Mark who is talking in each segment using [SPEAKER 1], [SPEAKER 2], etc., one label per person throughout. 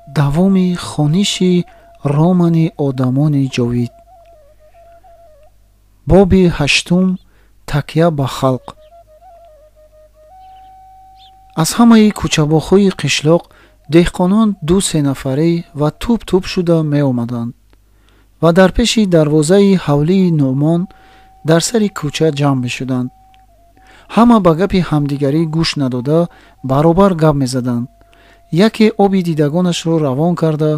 [SPEAKER 1] давоми хониши романи одамони ҷовид. боби ҳаштум. такя ба халқ. аз ҳамаи кӯчабоҳҳои қишлоқ деҳқонон 2-3 нафарӣ ва туп шуда меомаданд ва дар пеши дарвозаи ҳавлии Нӯъмон дар сари кӯча ҷамъ мешуданд. ҳама ба гапи ҳамдигарӣ гӯш надода баробар гап мезаданд. яке оби дидагонашро равон карда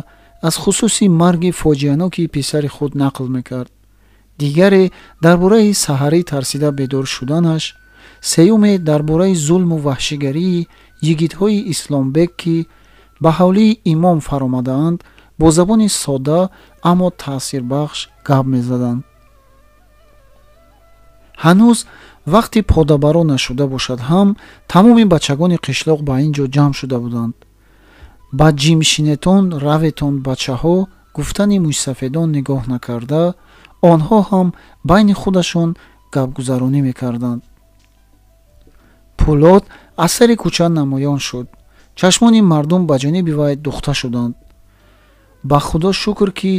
[SPEAKER 1] аз хусуси марги фоҷианоки писари худ нақл мекард. дигаре дар бораи саҳарӣ тарсида бедор шуданаш, сеюме дар бораи зулму ваҳшигарии йигитҳои исломбек ки ба ҳавлии имом фаромадаанд бо забони сода аммо таъсирбахш гап мезаданд. ҳанӯз вақти подабаро нашуда бошад ҳам тамоми бачагони қишлоқ ба ин ҷо ҷамъ шуда буданд. ба ҷимшинетон раветон бачаҳо гуфтани мӯйсафедон нигоҳ накарда, онҳо ҳам байни худашон гапгузаронӣ мекарданд. Пӯлод аз сари кӯча намоён шуд. чашмони мардум ба ҷониби вай духта шуданд. ба худо шукр ки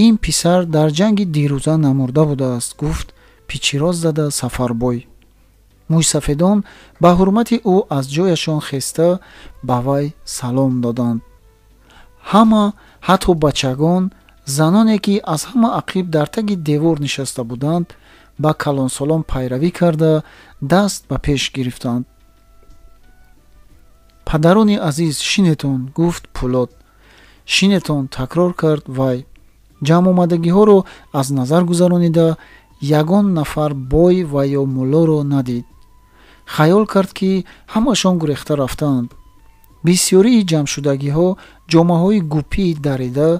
[SPEAKER 1] ин писар дар ҷанги дирӯза намурда будааст, гуфт пичироз зада сафарбой. мӯйсафедон ба ҳурмати ӯ аз ҷояшон хеста ба вай салом доданд. ҳама ҳатто бачагон, заноне ки аз ҳама ақиб дар таги девор нишаста буданд, ба калонсолон пайравӣ карда даст ба пеш гирифтанд. падарони азиз, шинетон, гуфт Пӯлод. шинетон, такрор кард вай. ҷамъомадагиҳоро аз назар гузаронида ягон нафар бой ва ё муллоро надид. хаёл кард ки ҳамашон гурехта рафтаанд. бисёрии ҷамъшудагиҳо ҷомаҳои гупии дарида,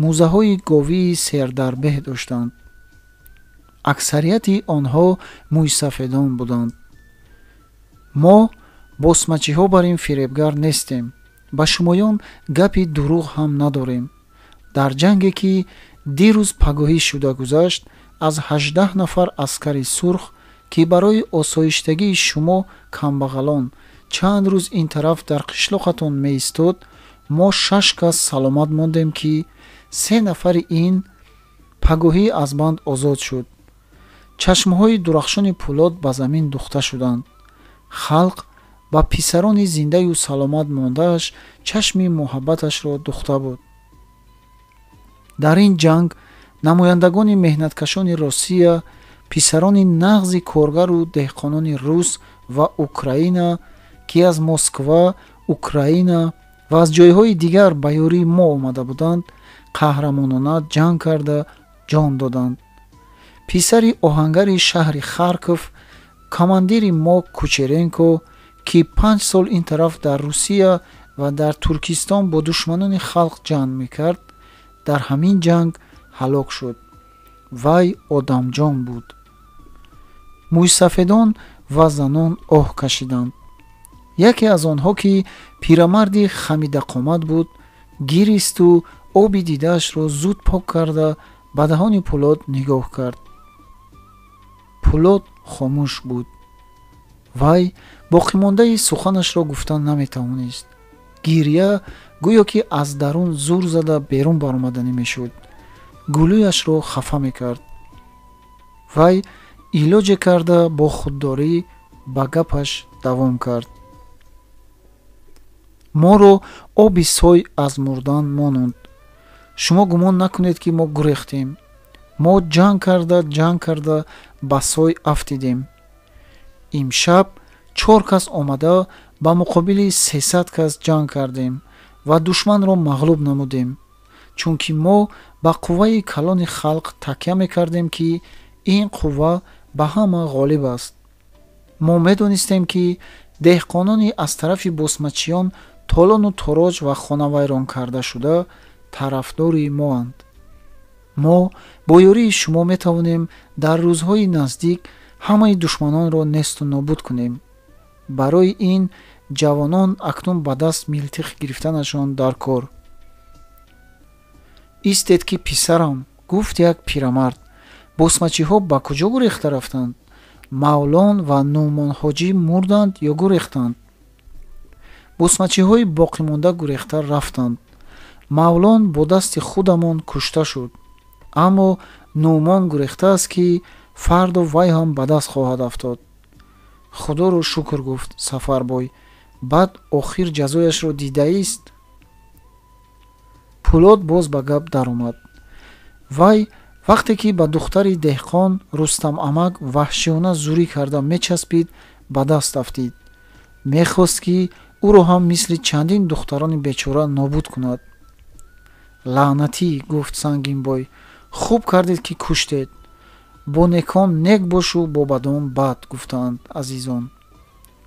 [SPEAKER 1] мӯзаҳои говии сердарбеҳ доштанд. аксарияти онҳо мӯйсафедон буданд. мо босмачиҳо бар ин фиребгар нестем. ба шумоён гапи дурӯғ ҳам надорем. дар ҷанге ки дирӯз пагоҳӣ шуда гузашт, аз 18 нафар аскари сурх ки барои осоиштагии шумо камбағалон чанд рӯз ин тараф дар қишлоқатон меистод, мо 6 кас саломат мондем ки 3 нафари ин пагоҳӣ аз банд озод шуд. чашмҳои дурахшони Пӯлод ба замин духта шуданд. халқ ба писарони зиндаю саломат мондааш чашми муҳаббаташро духта буд. дар ин ҷанг намояндагони меҳнаткашони Россия, писарони нағзи коргару деҳқонони Рус ва Украина ки аз Москва, Украина ва аз ҷойҳои дигар ба ёрии мо омада буданд, қаҳрамонона ҷанг карда ҷон доданд. писари оҳангари шаҳри Харков, командири мо Кучеренко ки 5 сол ин тараф дар Русия ва дар Туркистон бо душманони халқ ҷанг мекард, дар ҳамин ҷанг ҳалок шуд. вай одамҷон буд. мӯйсафедон ва занон оҳ кашиданд. яке аз онҳо ки пирамарди хамидақомат буд, гиристу оби дидаашро зуд пок карда ба даҳони Пӯлод нигоҳ кард. Пӯлод хомӯш буд. вай боқимондаи суханашро гуфтан наметавонист. гирья гӯё ки аз дарун зур зада берун баромаданӣ мешуд. гулӯяшро хафа мекард. вай илоҷе карда бо худдорӣ ба гапаш давом кард. моро оби сой аз мурдан мононд. шумо гумон накунед ки мо гурехтем. мо ҷанг карда ба сой афтидем. имшаб 4 кас омада ба муқобили 300 кас ҷанг кардем ва душманро мағлуб намудем, чунки мо ба қувваи калони халқ такя мекардем ки ин қувва ба ҳама ғолиб аст. мо медонистем ки деҳқонони аз тарафи босмачиён толону тороҷ ва хонавайрон карда шуда тарафдори моанд. мо бо ёрии шумо метавонем дар рӯзҳои наздик ҳамаи душманонро несту нобуд кунем. барои ин ҷавонон акнун ба даст милтиқ гирифтанашон дар кор. истед ки писарам, гуфт як пирамард. босмачиҳо ба куҷо гурехта рафтанд? мавлон ва нӯъмонҳоҷӣ мурданд ё гурехтанд? босмачиҳои боқимонда гурехта рафтанд. мавлон бо дасти худамон кушта шуд, аммо нӯмон гурехтааст ки фарду вай ҳам ба даст хоҳад афтод. худоро шукр гуфт сафарбой, баъд охир ҷазояшро дидааист. пулот боз ба гап даромад. вай вақте ки ба духтари деҳқон Рустамамак ваҳшиёна зурӣ карда мечаспид, ба даст афтид. мехост ки ӯро ҳам мисли чандин духтарони бечора нобуд кунад. лаънатӣ, гуфт Сангинбой, хуб кардед ки куштед. бо некон нек бошу, бо бадон бад, гуфтаанд азизон,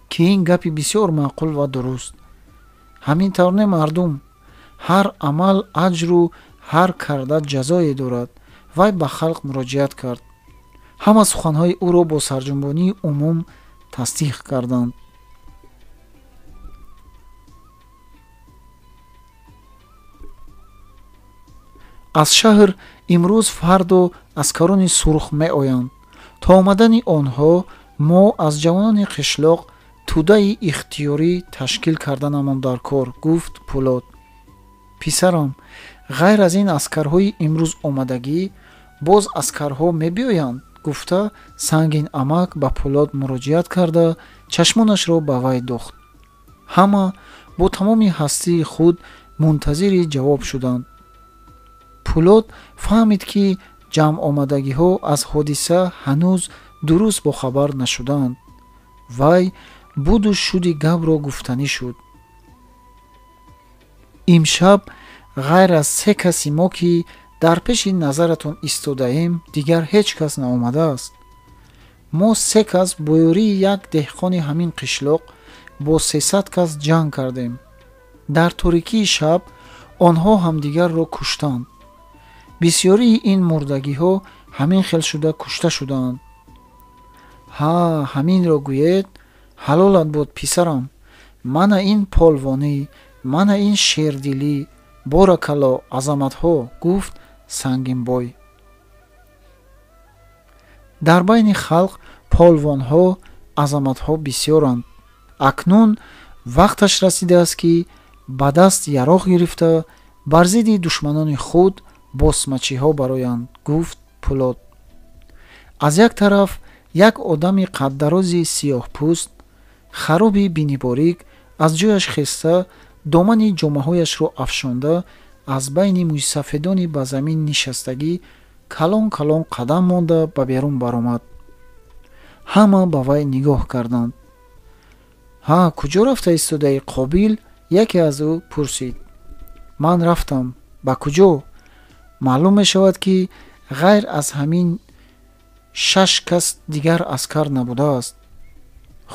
[SPEAKER 1] ки ин гапи бисёр маъқул ва дуруст. ҳамин тавр не мардум, ҳар амал аҷру ҳар карда ҷазое дорад. вай ба халқ муроҷиат кард. ҳама суханҳои ӯро бо сарҷанбонии умум тасдиқ карданд. аз шаҳр имрӯз фарду аскарони сурх меоянд. то омадани онҳо мо аз ҷавонони қишлоқ тӯдаи ихтиёрӣ ташкил карданамон дар кор, гуфт Пулот. писарам, ғайр аз ин аскарҳои имрӯз омадагӣ боз аскарҳо мебиёянд, гуфта Сангинамак ба Пулот муроҷиат карда чашмонашро ба вай дохт. ҳама бо тамоми ҳастии худ мунтазири ҷавоб шуданд. Пулот фаҳмид ки ҷамъомадагиҳо аз ҳодиса ҳанӯз дуруст бохабар нашуданд. вай буду шуди гапро гуфтанӣ шуд. имшаб ғайр аз 3 каси мо ки дар пеши назаратон истодаем, дигар ҳеҷ кас наомадааст. мо 3 кас бо ёрии як деҳқони ҳамин қишлоқ бо 300 кас ҷанг кардем. дар торикии шаб онҳо ҳамдигарро куштанд. бисёрии ин мурдагиҳо ҳамин хел шуда кушта шудаанд. ҳа, ҳаминро гӯед? ҳалолат буд писарам. мана ин полвонӣ, мана ин шердилӣ, боракалло, азаматҳо, гуфт Сангинбой. дар байни халқ полвонҳо, азаматҳо бисёранд. акнун вақташ расидааст ки ба даст яроқ гирифта бар зидди душманони худ босмачиҳо бароянд, гуфт Пулот. аз як тараф як одами қаддарози сиёҳпӯст, хароби биниборик аз ҷояш хеста, домани ҷомаҳояшро афшонда, аз байни мӯйсафедони ба замин нишастагӣ калон калон қадам монда ба берун баромад. ҳама ба вай нигоҳ карданд. ҳа, куҷо рафта истодаи Қобил? яке аз ӯ пурсид. ман рафтам. ба куҷо? маълум мешавад ки ғайр аз ҳамин 6 кас дигар аскар набудааст.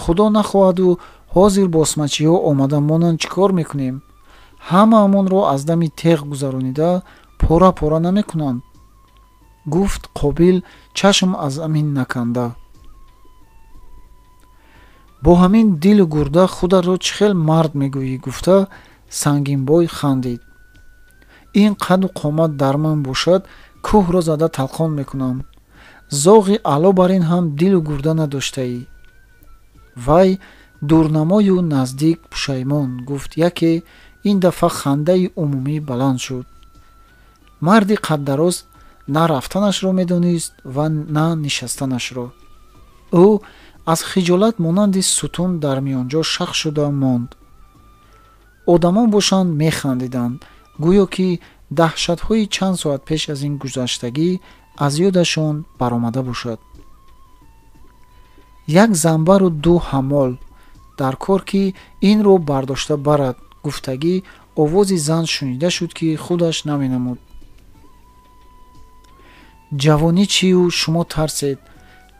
[SPEAKER 1] худо нахоҳаду ҳозир босмачиҳо омада монанд чӣ кор мекунем? ҳамаамонро аз дами теғ гузаронида пора пора намекунанд, гуфт Қобил чашм аз замин наканда. бо ҳамин дилу гурда худатро чӣ хел мард мегӯӣ, гуфта Сангинбой хандид. ин қаду қомат дар ман бошад, кӯҳро зада талқон мекунам. зоғи аъло бар ин ҳам дилу гурда надоштаӣ. вай дурнамою наздик пушаймон, гуфт яке. ин дафъа хандаи умумӣ баланд шуд. марди қаддароз на рафтанашро медонист ва на нишастанашро. ӯ аз хиҷолат монанди сутун дар миёнҷо шах шуда монд. одамон бошанд механдиданд, гӯё ки даҳшатҳои чанд соат пеш аз ин гузаштагӣ аз ёдашон баромада бошад. як занбару 2 ҳамол дар кор ки инро бардошта барад, гуфтагӣ овози зан шунида шуд ки худаш наменамуд. ҷавонӣ чию шумо тарсед,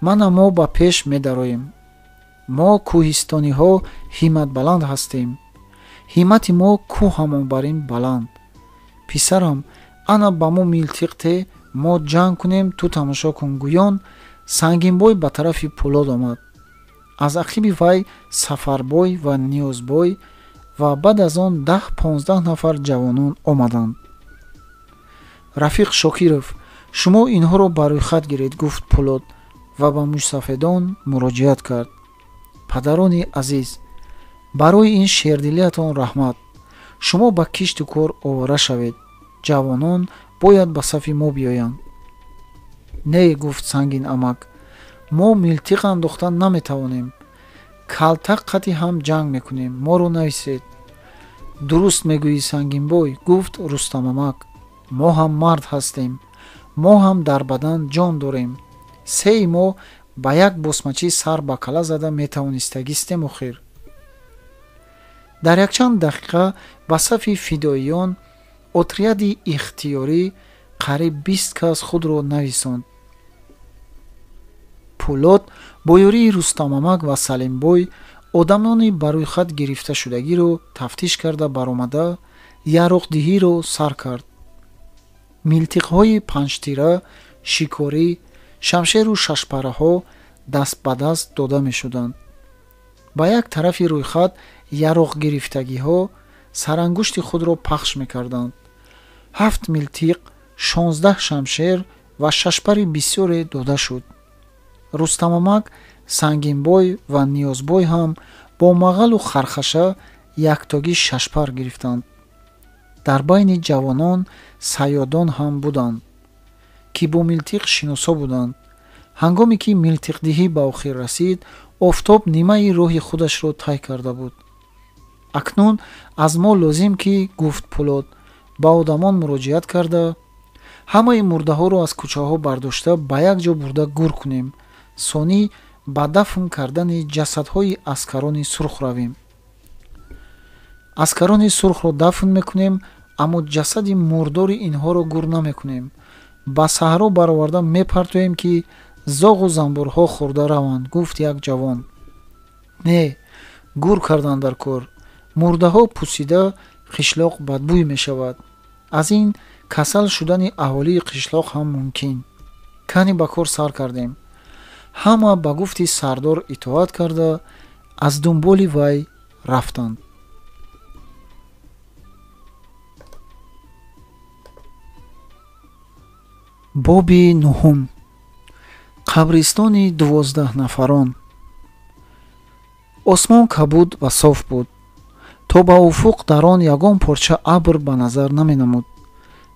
[SPEAKER 1] мана мо ба пеш медароем. мо кӯҳистониҳо ҳиматбаланд ҳастем. ҳимати мо кӯ ҳамон бар ин баланд. писарам, ана ба мо милтиқте, мо ҷанг кунем, ту тамошо кун, гӯён. Сангинбой ба тарафи Пулот омад. аз ақиби вай Сафарбой ва Ниёзбой ва баъд аз он 10-15 нафар ҷавонон омаданд. рафиқ Шокиров, шумо инҳоро ба рӯйхат гиред, гуфт Пулот ва ба мӯйсафедон муроҷиат кард. падарони азиз, барои ин шердилиятон раҳмат. шумо ба кишту кор овора шавед, ҷавонон бояд ба сафи мо биёянд. Не, гуфт сангин амак, мо милтиқ андохтан наметавонем. Калтақ қати ҳам ҷанг мекунем, моро нависед. дуруст мегӯӣ сангинбой, гуфт Рустам амак, мо ҳам мард ҳастем, мо ҳам дар бадан ҷон дорем. сеи мо ба як босмачӣ сар ба кала зада метавонистагистем охир. дар якчанд дақиқа ба сафи фидоиён отряди ихтиёрӣ қариб 20 кас худро нависонд. Пулот бо ёрии Рустамамак ва Салимбой одамони ба рӯйхат гирифташудагиро тафтиш карда баромада яроқдиҳиро сар кард. милтиқҳои панҷтира, шикорӣ, шамшеру шашпараҳо даст ба даст дода мешуданд. ба як тарафи рӯйхат яроқгирифтагиҳо сарангушти худро пахш мекарданд. 7 милтиқ, 16 шамшер ва шашпари бисёре дода шуд. Рустамамак, Сангинбой ва Ниёзбой ҳам бо мағалу хархаша яктоги шашпар гирифтанд. дар байни ҷавонон саёдон ҳам буданд, ки бо милтиқ шиноса буданд. ҳангоме ки милтиқдиҳӣ ба охир расид, офтоб нимаи роҳи худашро тай карда буд. акнун аз мо лозим ки, гуфт Пулот, ба одамон муроҷиат карда, ҳамаи мурдаҳоро аз кӯчаҳо бардошта ба як ҷо бурда гур кунем, сонӣ ба дафн кардани ҷасадҳои аскарони сурх равем. аскарони сурхро дафн мекунем, аммо ҷасади мурдори инҳоро гур намекунем. ба саҳро бароварда мепартоем, ки зоғу занбурҳо хӯрда раванд, гуфт як ҷавон. Не, гур кардан дар кор. мурдаҳо пусида қишлоқ бадбӯй мешавад. аз ин касал шудани аҳолии қишлоқ ҳам мумкин. кани ба кор сар кардем. ҳама ба гуфти сардор итоат карда аз дунболи вай рафтанд. боби 9. қабристони 12 нафарон. осмон кабуд ва соф буд. то ба уфуқ дар он ягон порча абр ба назар наменамуд.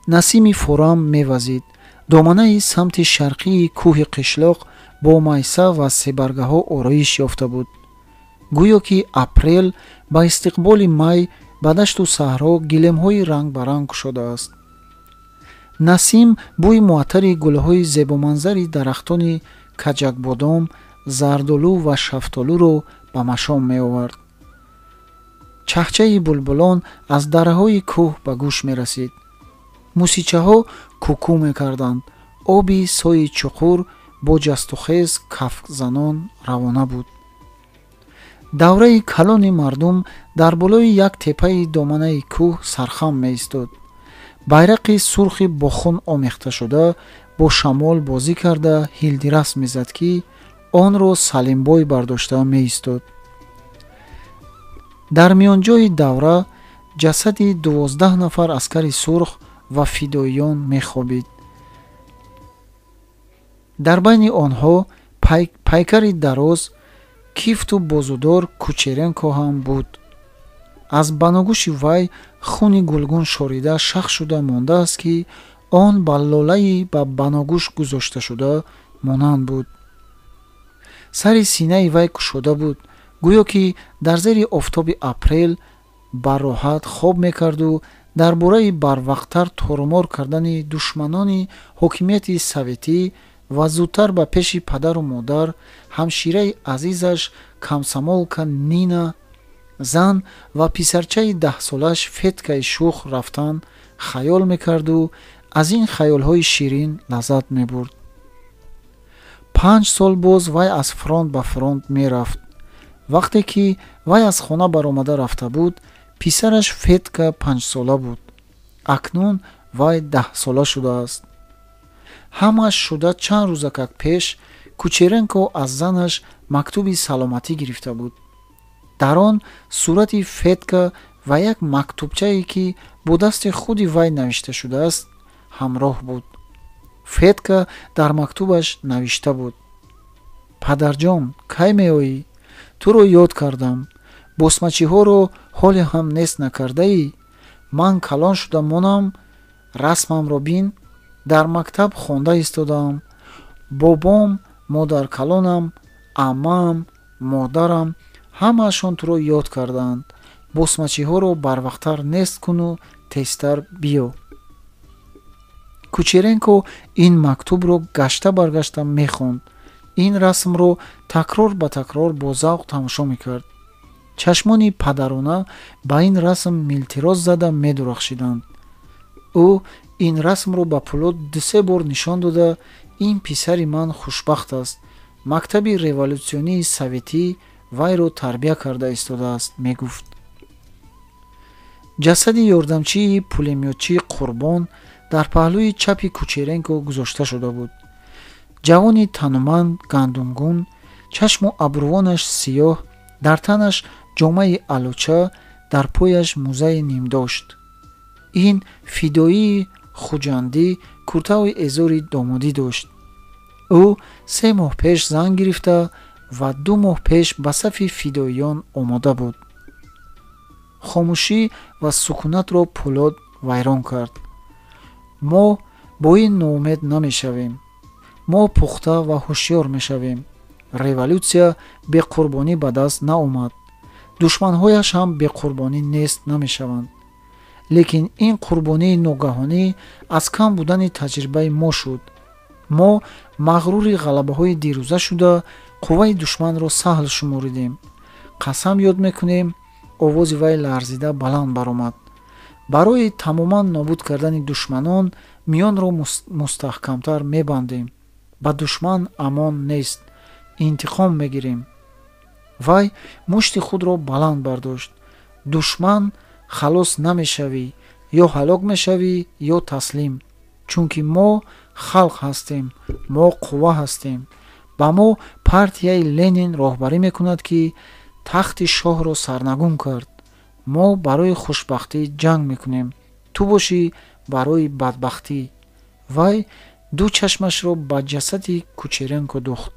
[SPEAKER 1] насими фурам мевазид. доманаи самти шарқии кӯҳи қишлоқ бо майса ва себаргаҳо ороиш ёфта буд. гӯё ки апрел ба истиқболи май ба дашту саҳро гилемҳои рангбаранг кушодааст. насим бӯи муаттари гулҳои зебоманзари дарахтони каҷакбодом, зардолу ва шафтолуро ба машом меовард. чаҳчаи булбулон аз дараҳои кӯҳ ба гӯш мерасид. мусичаҳо куку мекарданд. оби сои чуқур бо ҷастухез кафзанон равона буд. давраи калони мардум дар болои як теппаи доманаи кӯҳ сархам меистод. байрақи сурхи бо хун омехташуда бо шамол бозӣ карда ҳилдирас мезад, ки онро Салимбой бардошта меистод. дар миёнҷои давра ҷасади 12 нафар аскари сурх ва фидоиён мехобид. дар байни онҳо пайкари дароз, кифту бозудор Кучеренко ҳам буд. аз баногӯши вай хуни гулгун шорида шах шуда мондааст, ки он ба лолаи ба баногӯш гузошташуда монанд буд. сари синаи вай кушода буд, гӯё ки дар зери офтоби апрел ба роҳат хоб мекарду дар бораи барвақттар торумор кардани душманони ҳокимияти советӣ ва зудтар ба пеши падару модар, ҳамшираи азизаш камсамолка Нина, зан ва писарчаи 10-солаш Феткаи шух рафтан хаёл мекарду аз ин хаёлҳои ширин лаззат мебурд. 5 сол боз вай аз фронт ба фронт мерафт. вақте ки вай аз хона баромада рафта буд, писараш Фетка 5 сола буд. акнун вай 10 сола шудааст. ҳамаш шуда чанд рӯзакак пеш Кучеренко аз занаш мактуби саломатӣ гирифта буд. дар он сурати Фетка ва як мактубчае, ки бо дасти худи вай навишта шудааст, ҳамроҳ буд. Фетка дар мактубаш навишта буд: падарҷон, кай меоӣ? туро ёд кардам. босмачиҳоро ҳоле ҳам нест накардаӣ? ман калон шуда монам, расмамро бин, дар мактаб хонда истодам, бобом, модаркалонам, аммаам, модарам ҳамаашон туро ёд карданд. босмачиҳоро барвақттар нест куну тезтар биё. Кучеренко ин мактубро гашта баргашта мехонд. ин расмро такрор ба такрор бо завқ тамошо мекард. чашмони падарона ба ин расм милтироз зада медурахшиданд. ӯ ин расмро ба Пулод 2-3 бор нишон дода, ин писари ман хушбахт аст, мактаби революсионии советӣ вайро тарбия карда истодааст, мегуфт. ҷасади ёрдамчии пулемётчии Қурбон дар паҳлӯи чапи Кучеренко гузошта шуда буд. ҷавони тануманд, гандумгун, чашму абрувонаш сиёҳ, дар танаш ҷомаи алуча, дар пояш мӯзаи нимдошт. ин фидоии хуҷандӣ куртаи эзори домодӣ дошт. ӯ 3 моҳ пеш зан гирифта ва 2 моҳ пеш ба сафи фидоиён омода буд. хомӯшӣ ва сукунатро Пулод вайрон кард. мо бо ин ноумед намешавем. мо пухта ва ҳушёр мешавем. революсия беқурбонӣ ба даст наомад. душманҳояш ҳам беқурбонӣ нест намешаванд. лекин ин қурбонии ногаҳонӣ аз кам будани таҷрибаи мо шуд. мо мағрури ғалабаҳои дирӯза шуда қувваи душманро саҳл шуморидем. қасам ёд мекунем. овози вай ларзида баланд баромад. барои тамоман нобуд кардани душманон миёнро мустаҳкамтар мебандем. ба душман амон нест. интиқом мегирем. вай мушти худро баланд бардошт. душман халос намешавӣ, ё ҳалок мешавӣ, ё таслим. чунки мо халқ ҳастем, мо қувва ҳастем. ба мо партияи Ленин роҳбарӣ мекунад, ки тахти шоҳро сарнагун кард. мо барои хушбахтӣ ҷанг мекунем, ту бошӣ барои бадбахтӣ. вай 2 чашмашро ба ҷасади Кучеренко дохт.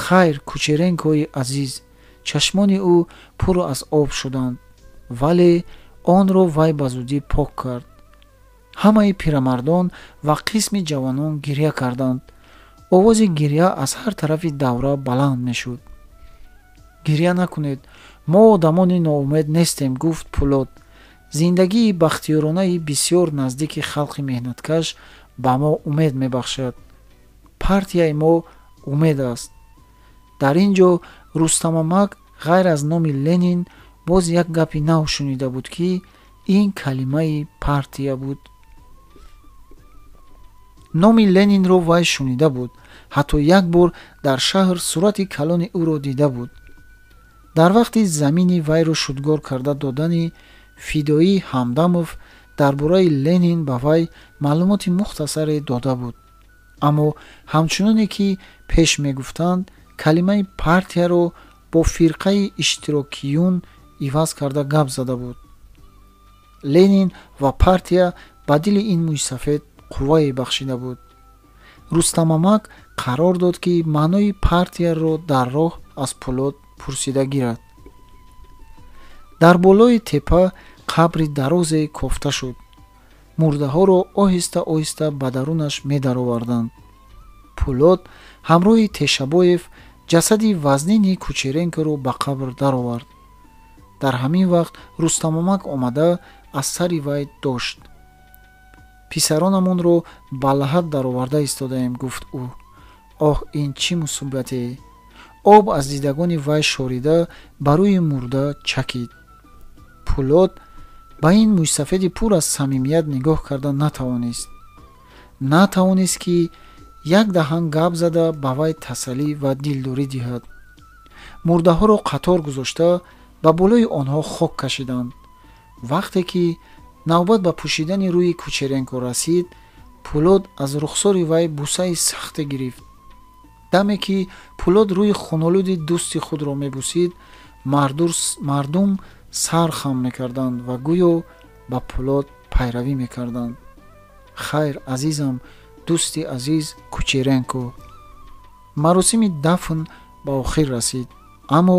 [SPEAKER 1] хайр, Кучеренкои азиз, чашмони ӯ пур аз об шуданд, вале онро вай ба зудӣ пок кард. ҳамаи пирамардон ва қисми ҷавонон гирья карданд. овози гирья аз ҳар тарафи давра баланд мешуд. гирья накунед, мо одамони ноумед нестем, гуфт Пулод. зиндагии бахтиёронаи бисёр наздики халқи меҳнаткаш ба мо умед мебахшад. партияи мо умед аст. дар ин ҷо Рустамамак ғайр аз номи Ленин боз як гапи нав шунида буд, ки ин калимаи партия буд. номи Ленинро вай шунида буд. ҳатто як бор дар шаҳр сурати калони ӯро дида буд. дар вақти замини вайро шудгор карда додани фидоӣ Ҳамдамов дар бораи Ленин ба вай маълумоти мухтасаре дода буд. аммо ҳамчуноне ки пеш мегуфтанд, калимаи партияро бо фирқаи иштирокиюн иваз карда гап зада буд. Ленин ва партия ба дили ин мӯйсафед қуввае бахшида буд. Рустамамак қарор дод, ки маънои партияро дар роҳ аз Пулод пурсида гирад. дар болои тепа қабри дарозе кофта шуд. мурдаҳоро оҳиста оҳиста ба дарунаш медароварданд. Пулод ҳамроҳи Тешабоев ҷасади вазнини Кучеренкоро ба қабр даровард. дар ҳамин вақт Рустамамак омада аз сари вай дошт. писаронамонро ба лаҳад дароварда истодаем, гуфт ӯ. оҳ, ин чӣ мусибате! об аз дидагони вай шорида ба рӯи мурда чакид. Пулод ба ин мӯйсафеди пур аз самимият нигоҳ карда натавонист, ки як даҳан гап зада ба вай тасаллӣ ва дилдорӣ диҳад. мурдаҳоро қатор гузошта ба болои онҳо хок кашиданд. вақте ки навбат ба пӯшидани рӯи Кучеренко расид, Пулод аз рухсори вай бусаи сахте гирифт. даме ки Пулод рӯи хунолуди дӯсти худро мебусид, мардум сар хам мекарданд ва гӯё ба Пулод пайравӣ мекарданд. хайр, азизам, дӯсти азиз Кучеренко. маросими дафн ба охир расид, аммо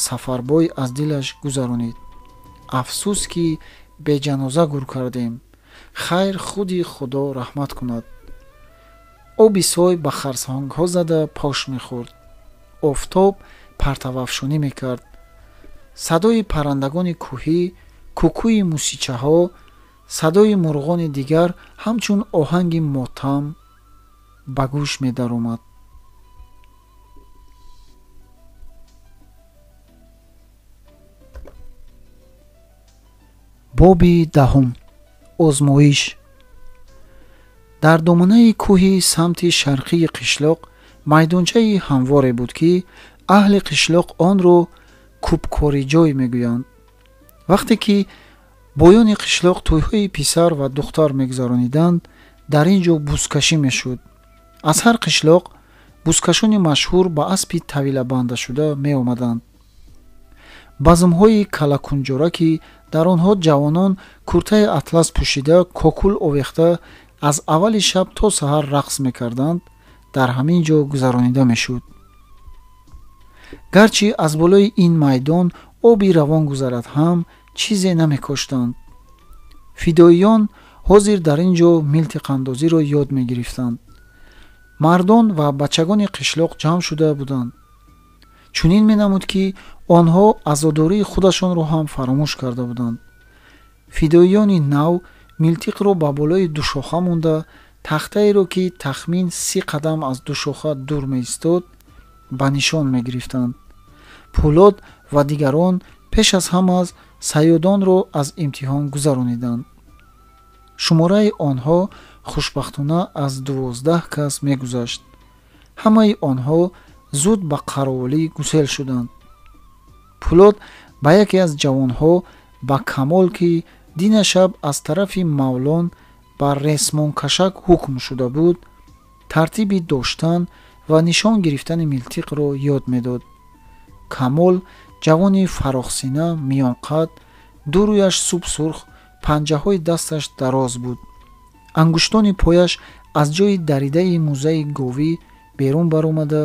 [SPEAKER 1] сафарбой аз дилаш гузаронид. афсус, ки беҷаноза гур кардем. Хайр худи худо раҳмат кунад. оби сой ба харсангҳо зада пош мехӯрд. офтоб партавафшонӣ мекард. садои паррандагони кӯҳӣ, кукӯи мусичаҳо, садои мурғони дигар ҳамчун оҳанги мотам ба гӯш медаромад. боби даҳум. озмоиш. дар доманаи кӯҳи самти шарқии қишлоқ майдончаи ҳамворе буд, ки аҳли қишлоқ онро кӯбкориҷой мегӯянд. вақте ки боёни қишлоқ тӯйҳои писар ва духтар мегузарониданд, дар ин ҷо бузкашӣ мешуд. аз ҳар қишлоқ бузкашони машҳур ба аспи тавилабандашуда меомаданд. базмҳои калакунҷора, ки дар онҳо ҷавонон куртаи атлас пӯшида, кокул овехта аз аввали шаб то саҳар рақс мекарданд, дар ҳамин ҷо гузаронида мешуд. гарчи аз болои ин майдон оби равон гузарад ҳам чизе намекоштанд. фидоиён ҳозир дар ин ҷо милтиқандозиро ёд мегирифтанд. мардон ва бачагони қишлоқ ҷамъ шуда буданд. чунин менамуд, ки онҳо азодории худашонро ҳам фаромӯш карда буданд. фидоиёни нав милтиқро ба болои душоха монда, тахтаеро, ки тахмин 30 қадам аз душоха дур меистод, ба нишон мегирифтанд. пӯлод ва дигарон пеш аз ҳама саёдонро аз имтиҳон гузарониданд. шумораи онҳо хушбахтона аз 12 кас мегузашт. ҳамаи онҳо зуд ба қаровулӣ гусел шуданд. пӯлод ба яке аз ҷавонҳо, ба Камол, ки динашаб аз тарафи мавлон ба ресмонкашак ҳукм шуда буд, тартиби доштан ва нишон гирифтани милтиқро ёд медод. Камол ҷавони фарохсина, миёнқад, ду рӯяш субсурх, панҷаҳои дасташ дароз буд. ангуштони пояш аз ҷои даридаи мӯзаи говӣ берун баромада,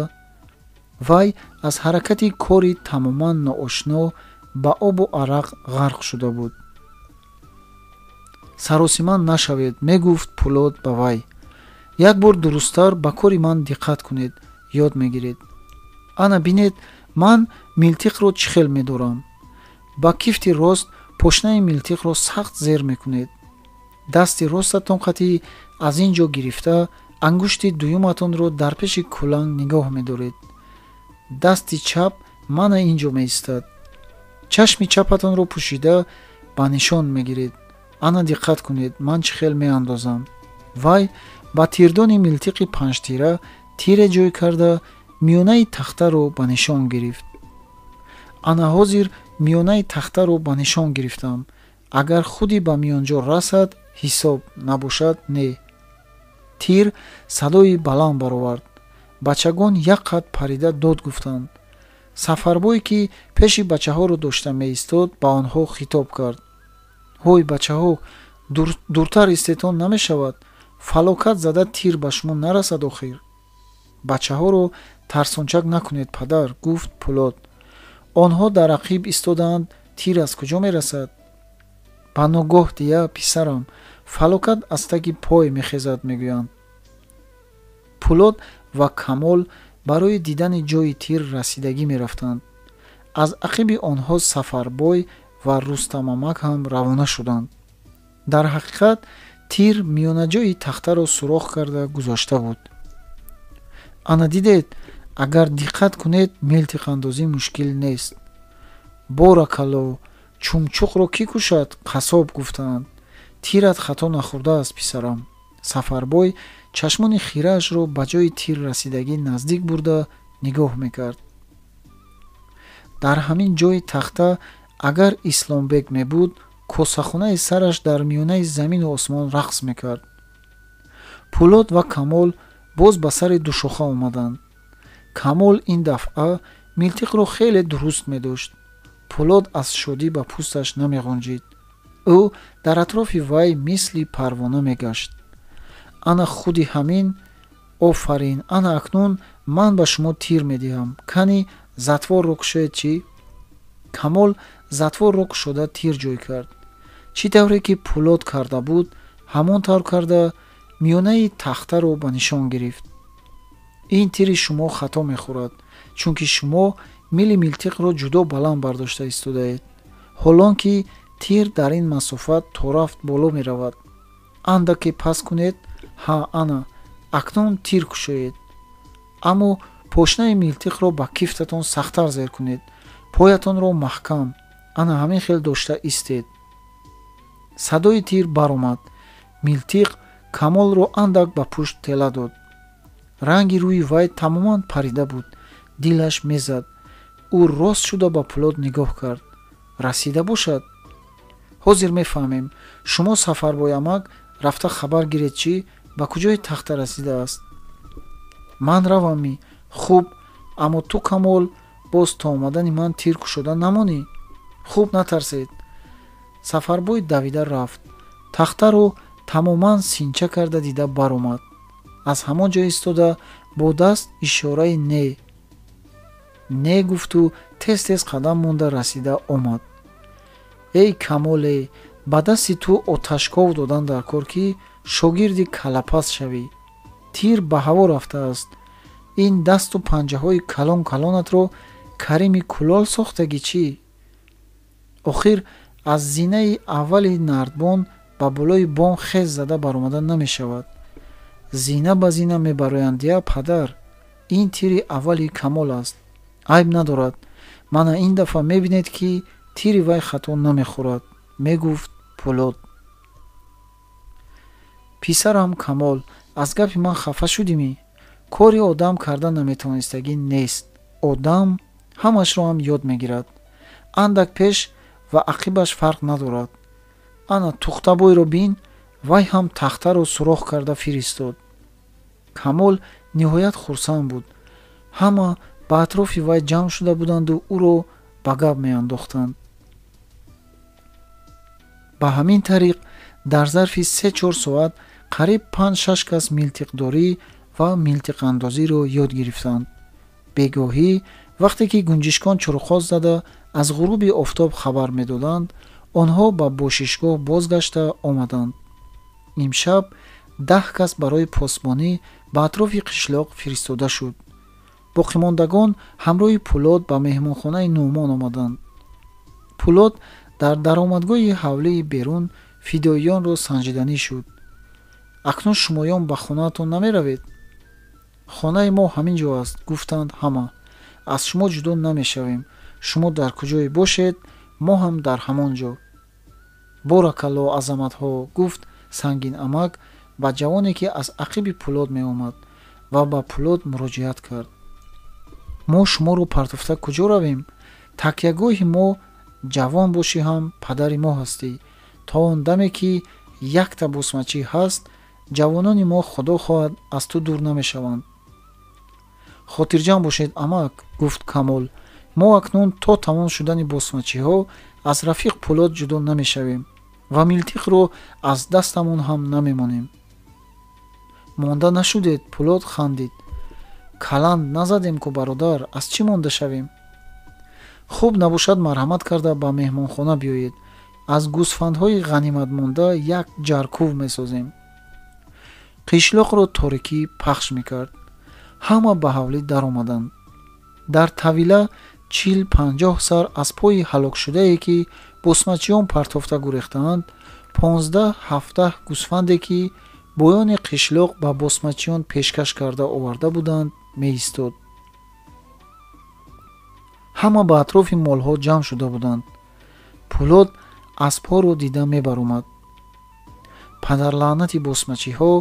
[SPEAKER 1] вай аз ҳаракати кори тамоман ноошно ба обу арақ ғарқ шуда буд. саросиман нашавед, мегуфт Пӯлод ба вай. як бор дурусттар ба кори ман диққат кунед, ёд мегиред. ана бинед, ман милтиқро чӣ хел медорам. ба кифти рост пошнаи милтиқро сахт зер мекунед. дасти ростатон қатӣ аз ин ҷо гирифта, ангушти дуюматонро дар пеши кӯланг нигоҳ медоред. дасти чап мана ин ҷо меистад. чашми чапатонро пӯшида ба нишон мегиред. ана диққат кунед, ман чӣ хел меандозам. вай ба тирдони милтиқи панҷтира тире ҷой карда, миёнаи тахтаро ба нишон гирифт. ана ҳозир миёнаи тахтаро ба нишон гирифтам. агар худи ба миёнҷо расад, ҳисоб, набошад не. тир садои баланд баровард. бачагон як қад парида дод гуфтанд. сафарбой, ки пеши бачаҳоро дошта меистод, ба онҳо хитоб кард. ҳой бачаҳо, дуртар истетон намешавад? фалокат зада тир ба шумо нарасад охир. бачаҳоро тарсончак накунед падар, гуфт Пӯлод. онҳо дар ақиб истоданд, тир аз куҷо мерасад? ба ногоҳ дия писарам, фалокат аз таги пой мехезад мегӯянд. Пӯлод ва Камол барои дидани ҷои тир расидагӣ мерафтанд. аз ақиби онҳо сафарбой ва Рустамамак ҳам равона шуданд. дар ҳақиқат тир миёнаҷои тахтаро сурох карда гузошта буд. ана дидед, агар диққат кунед, милтиқандозӣ мушкил нест. боракалло, чумчуқро кӣ кушад? қасоб гуфтанд. тират хато нахӯрдааст писарам. сафарбой чашмони хираашро ба ҷои тир расидагӣ наздик бурда нигоҳ мекард. дар ҳамин ҷои тахта агар Исломбек мебуд, косахонаи сараш дар миёнаи замину осмон рақс мекард. Пӯлод ва Камол боз ба сари душоха омаданд. Камол ин дафъа милтиқро хеле дуруст медошт. Пӯлод аз шодӣ ба пӯсташ намеғунҷид. ӯ дар атрофи вай мисли парвона мегашт. ана худи ҳамин, офарин, ана акнун ман ба шумо тир медиҳам. кани затворро кушоед чӣ? Камол затворро кушода тир ҷой кард. чӣ тавре ки Пӯлод карда буд, ҳамон тавр карда миёнаи тахтаро ба нишон гирифт. ин тири шумо хато мехӯрад, чунки шумо мили милтиқро ҷудо баланд бардошта истодаед, ҳолон ки тир дар ин масофат то рафт боло меравад. андаке пас кунед, ҳа ана акнун тир кушоед, аммо пошнаи милтиқро ба кифтатон сахттар зер кунед, поятонро маҳкам, ана ҳамин хел дошта истед. садои тир баромад. Милтиқ Камолро андак ба пушт тела дод. ранги рӯи вай тамоман парида буд. дилаш мезад. ӯ рост шуда ба Пӯлод нигоҳ кард. расида бошад? ҳозир мефаҳмем. шумо сафарбоямак рафта хабар гиред чӣ ба куҷои тахта расидааст. ман равами. хуб, аммо ту Камол боз то омадани ман тир кушода намонӣ. хуб, натарсед. сафарбой давида рафт. тахтаро тамоман синча карда дида баромад. аз ҳамон ҷо истода бо даст ишораи не гуфту тез қадам монда расида омад. эй Камоле, ба дасти ту оташков додан дар кор ки шогирди калапас шавӣ. тир ба ҳаво рафтааст. ин дасту панҷаҳои калонатро карими кулол сохтагӣ чӣ? охир аз зинаи аввали нардбон ба болои бом хез зада баромада намешавад. зина ба зина мебароянд я падар. ин тири аввали Камол аст. айб надорад. мана ин дафъа мебинед ки тири вай хато намехӯрад, мегуфт Пӯлод. писарам Камол, аз гапи ман хафа шудимӣ? кори одам карда наметавонистагӣ нест. одам ҳамашро ҳам ёд мегирад. андак пеш ва ақибаш фарқ надорад. ана тухтабойро бин, вай ҳам тахтаро сурох карда фиристод. Камол ниҳоят хурсанд буд. ҳама ба атрофи вай ҷамъ шуда буданду ӯро ба гап меандохтанд. ба ҳамин тариқ дар зарфи 3-4 соат қариб 5-6 кас милтиқдорӣ ва милтиқандозиро ёд гирифтанд. бегоҳӣ вақте ки гунҷишкон чорохоз зада аз ғуруби офтоб хабар медоданд, онҳо ба бошишгоҳ бозгашта омаданд. имшаб 10 кас барои посбонӣ ба атрофи қишлоқ фиристода шуд. боқимондагон ҳамроҳи Пӯлод ба меҳмонхонаи Нуъмон омаданд. Пӯлод дар даромадгоҳи ҳавлии берун фидоиёнро санҷиданӣ шуд. акнун шумоён ба хонаатон намеравед? хонаи мо ҳамин ҷо аст, гуфтанд ҳама. аз шумо ҷудо намешавем. шумо дар куҷое бошед, мо ҳам дар ҳамон ҷо. боракалло азаматҳо, гуфт сангинамак ба ҷавоне ки аз ақиби Пӯлод меомад ва ба Пӯлод муроҷиат кард. мо шуморо партофта куҷо равем? такягоҳи мо ҷавон бошӣ ҳам падари мо ҳастӣ. то он даме ки якта босмачӣ ҳаст, ҷавонони мо худо хоҳад аз ту дур намешаванд. хотирҷамъ бошед амак, гуфт Камол. мо акнун то тамом шудани босмачиҳо аз рафиқ Пӯлод ҷудо намешавем ва милтиқро аз дастамон ҳам намемонем. монда нашудед? Пӯлод хандид. каланд назадем ку бародар, аз чӣ монда шавем? хуб набошад марҳамат карда ба меҳмонхона биёед. аз гӯсфандҳои ғаниматмонда як ҷаркӯв месозем. қишлоқро торикӣ пахш мекард. ҳама ба ҳавлӣ даромаданд. дар тавила 40-50 сар аз пои ҳалокшудае ки босмачиён партофта гурехтаанд, 15-17 гӯсфанде ки боёни қишлоқ ба босмачиён пешкаш карда оварда буданд, меистод. ҳама ба атрофи молҳо ҷамъ шуда буданд. Пӯлод аспҳоро дида мебаромад. падарлаънати босмачиҳо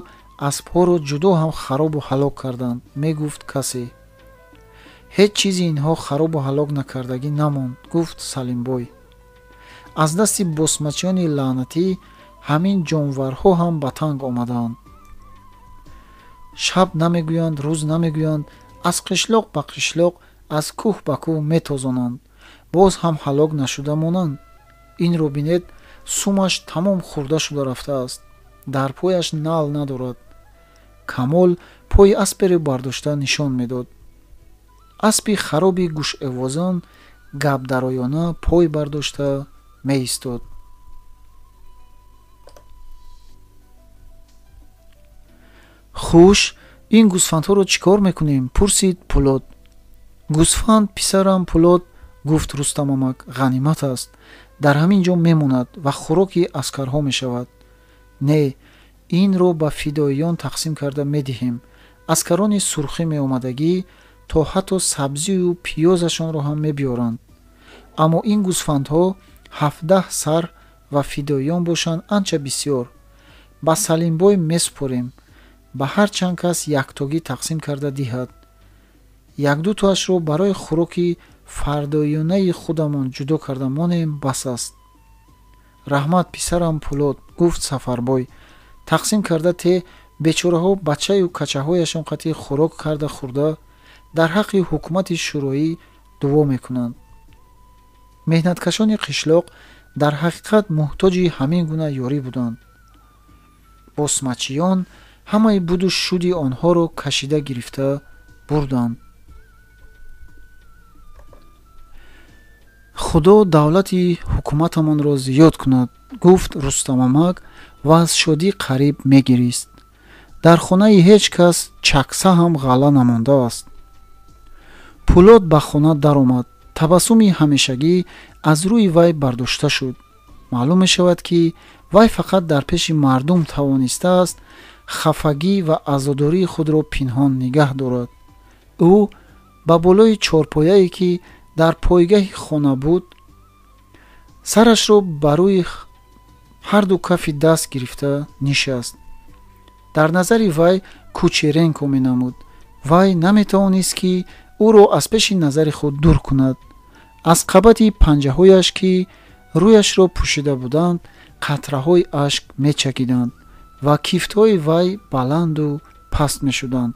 [SPEAKER 1] аспҳоро ҷудо ҳам харобу ҳалок карданд, мегуфт касе. ҳеҷ чизи инҳо харобу ҳалок накардагӣ намонд, гуфт Салимбой. аз дасти босмачиёни лаънатӣ ҳамин ҷонварҳо ҳам ба танг омадаанд. шаб намегӯянд, рӯз намегӯянд, аз қишлоқ ба қишлоқ, аз кӯҳ ба кӯҳ метозонанд, боз ҳам ҳалок нашуда монанд. инро бинед, сумаш тамом хӯрда шуда рафтааст, дар пояш нал надорад. Камол пои асперо бардошта нишон медод. аспи хароби гӯшевозон гапдароёна пой бардошта меистод. хуш, ин гӯсфандҳоро чӣ кор мекунем? Пурсид Пулот. Гӯсфанд: писарам Пулот, гуфт Рустамамак, ғанимат аст, дар ҳамин ҷо мемонад ва хӯроки аскарҳо мешавад. Не, инро ба фидоиён тақсим карда медиҳем. Аскарони сурхӣ меомадагӣ то ҳатто сабзию пиёзашонро ҳам мебиёранд. аммо ин гӯсфандҳо 17 сар ва фидоиён бошанд анча бисёр. ба Салимбой месупорем, ба ҳар чанд кас яктогӣ тақсим карда диҳад. як-ду тоашро барои хӯроки фардоиёнаи худамон ҷудо карда монем, бас аст. раҳмат писарам Пулот, гуфт Сафарбой. тақсим карда те бечораҳо бачаю качаҳояшон қатъи хӯрок карда хӯрда дар ҳаққи ҳукумати шӯроӣ дуо мекунанд. меҳнаткашони қишлоқ дар ҳақиқат муҳтоҷи ҳамин гуна ёрӣ буданд. босмачиён ҳамаи буду шуди онҳоро кашида гирифта бурданд. худо давлати ҳукуматамонро зиёд кунад, гуфт Рустамамак ва аз шодӣ қариб мегирист. дар хонаи ҳеҷ кас чакса ҳам ғалла намондааст. Пулот ба хона даромад. табассуми ҳамешагӣ аз рӯи вай бардошта шуд. маълум мешавад ки вай фақат дар пеши мардум тавонистааст хафагӣ ва азодории худро пинҳон нигоҳ дорад. ӯ ба болои чорпояе ки дар пойгаҳи хона буд, сарашро ба рӯи ҳарду кафи даст гирифта нишаст. дар назари вай Кучеренко менамуд. вай наметавонист ки ӯро аз пеши назари худ дур кунад. аз қабати панҷаҳояш ки рӯяшро пӯшида буданд қатраҳои ашк мечакиданд ва кифтҳои вай баланду паст мешуданд.